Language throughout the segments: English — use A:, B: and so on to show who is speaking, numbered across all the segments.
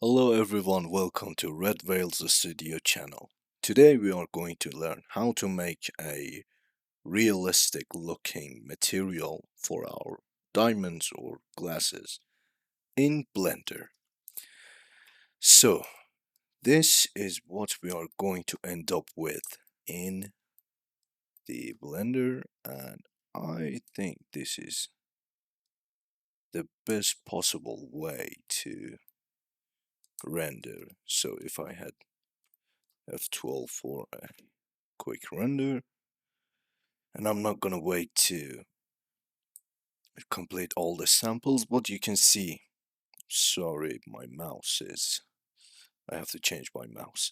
A: Hello everyone, welcome to Red Veils Studio channel. Today we are going to learn how to make a realistic looking material for our diamonds or glasses in Blender. So, this is what we are going to end up with in the Blender, and I think this is the best possible way to render. So if I had F12 for a quick render, and I'm not gonna wait to complete all the samples, but you can see, sorry, my mouse is, I have to change my mouse.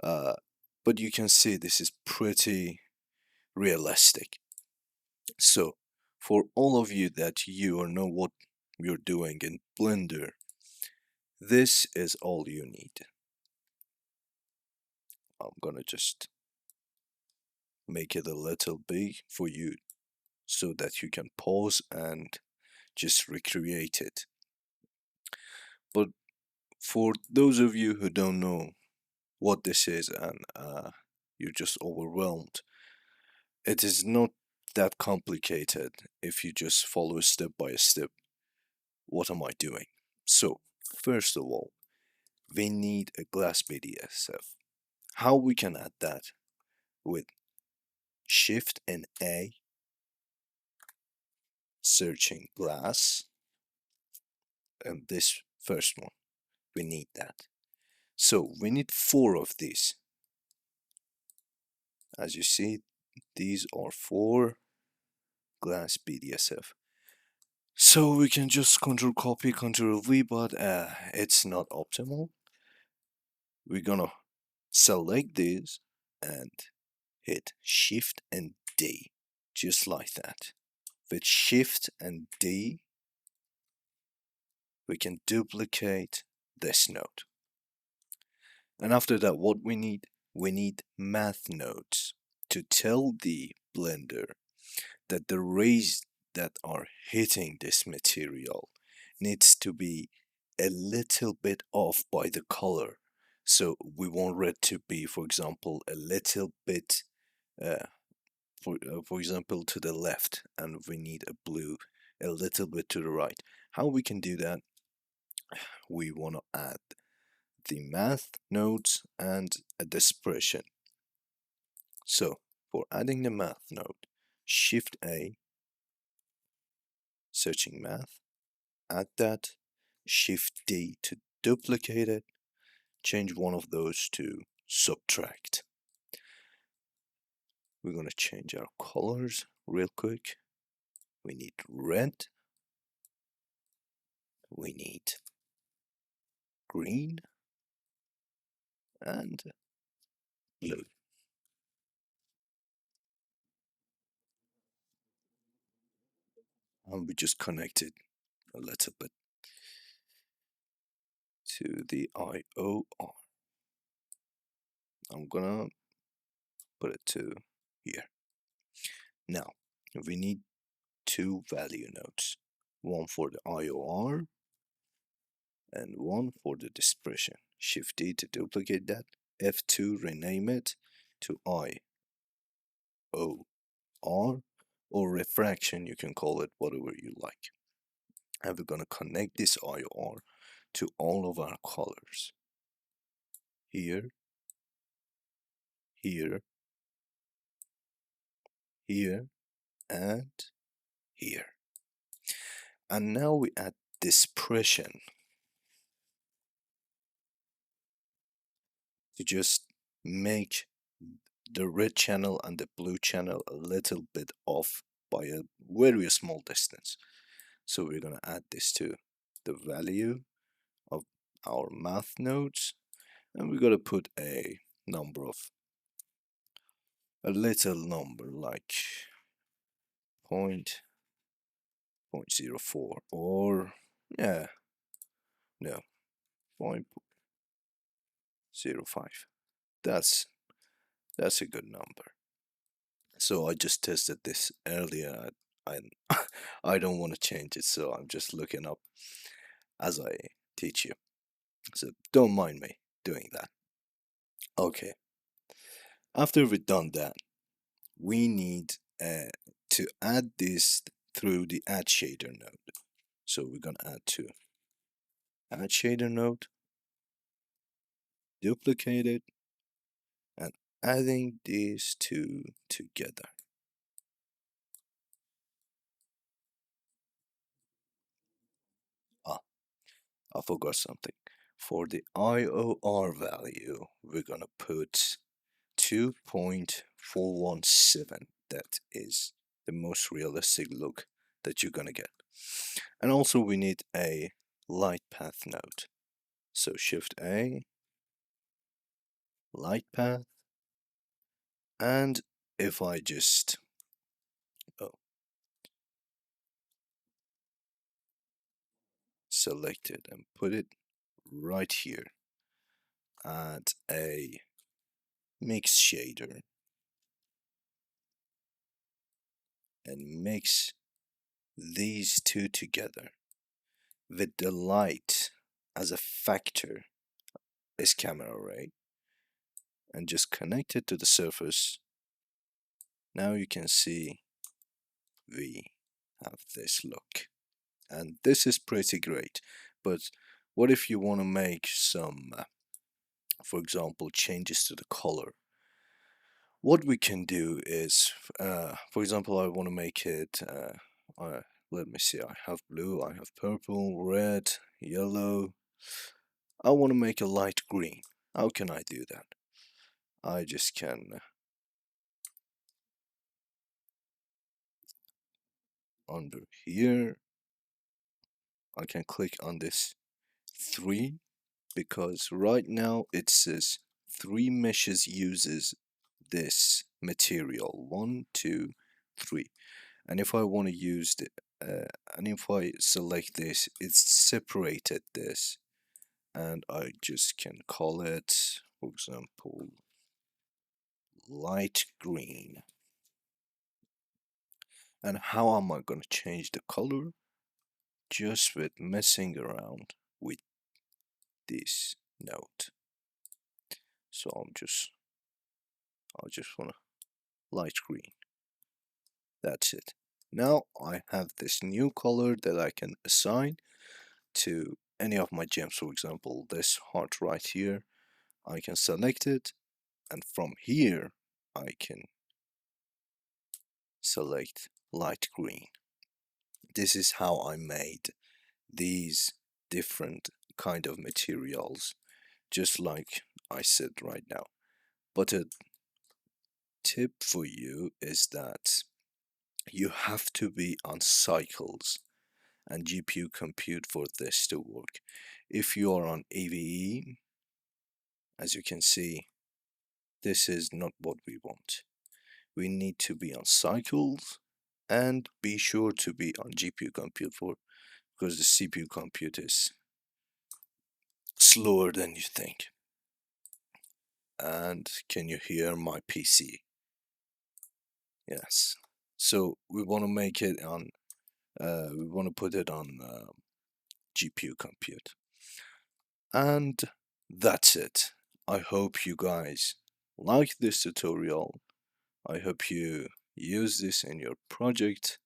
A: Uh, but you can see this is pretty realistic. So, for all of you that you or know what you're doing in Blender, this is all you need. I'm gonna just make it a little big for you so that you can pause and just recreate it. But for those of you who don't know what this is and you're just overwhelmed, it is not that complicated if you just follow step by step. What am I doing? So, first of all, we need a glass BDSF. How we can add that? With Shift and A, searching glass, and this first one, we need that. So, we need four of these. As you see, these are four glass BDSF. So we can just control copy, control V, but it's not optimal. We're gonna select this and hit Shift and D, just like that. With Shift and D, we can duplicate this node. And after that, what we need? We need math nodes to tell the Blender that the rays that are hitting this material needs to be a little bit off by the color. So we want red to be, for example, a little bit, uh, for example, to the left, and we need a blue a little bit to the right. How we can do that? We want to add the math nodes and a dispersion. So for adding the math node, Shift A, searching math, add that, Shift D to duplicate it, change one of those to subtract. We're going to change our colors real quick. We need red, we need green, and blue. And we just connect it a little bit to the IOR. I'm gonna put it to here. Now, we need two value nodes, one for the IOR and one for the dispersion. Shift D to duplicate that, F2 rename it to IOR, or refraction, you can call it whatever you like. And we're gonna connect this IOR to all of our colors. Here, here, here, and here. And now we add dispersion to just make the red channel and the blue channel a little bit off by a very small distance. So we're gonna add this to the value of our math nodes, and we're gonna put a number of a little number like point 0.04, or yeah, no, 0.05. That's a good number. So I just tested this earlier. I I don't want to change it, so I'm just looking up as I teach you. So don't mind me doing that. Okay, after we've done that, we need to add this through the add shader node. So we're gonna add to add shader node, duplicate it, and adding these two together. Ah, I forgot something. For the IOR value, we're gonna put 2.417. That is the most realistic look that you're gonna get. And also we need a light path node. So Shift A, light path, and if I just oh, select it and put it right here, add a mix shader and mix these two together with the light as a factor is camera ray, and just connect it to the surface. Now you can see we have this look, and this is pretty great. But what if you want to make some for example changes to the color? What we can do is for example, I want to make it let me see, I have blue, I have purple, red, yellow. I want to make a light green. How can I do that? I just can under here, I can click on this 3, because right now it says 3 meshes uses this material, 1, 2, 3. And if I want to use the and if I select this, it's separated this, and I just can call it, for example, light green. And how am I going to change the color? Just with messing around with this node. So I just want to light green. That's it. Now I have this new color that I can assign to any of my gems. For example, this heart right here, I can select it, and from here I can select light green. This is how I made these different kind of materials, just like I said right now. But a tip for you is that you have to be on cycles and GPU compute for this to work. If you are on AVE, as you can see, this is not what we want. We need to be on cycles and be sure to be on GPU compute for, because the CPU compute is slower than you think. And can you hear my PC? Yes. So we want to make it on we want to put it on GPU compute. And that's it. I hope you guys like this tutorial. I hope you use this in your project.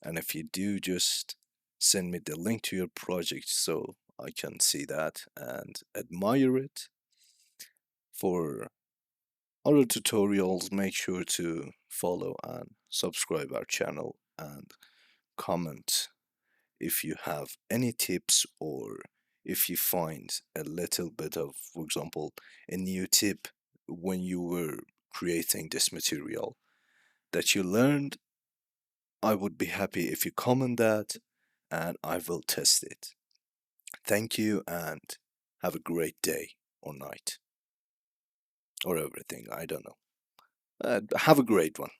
A: And if you do, just send me the link to your project so I can see that and admire it. For other tutorials, make sure to follow and subscribe our channel and comment if you have any tips, or if you find a little bit of, for example, a new tip when you were creating this material that you learned. I would be happy if you comment that and I will test it. Thank you and have a great day or night or everything. I don't know. Have a great one.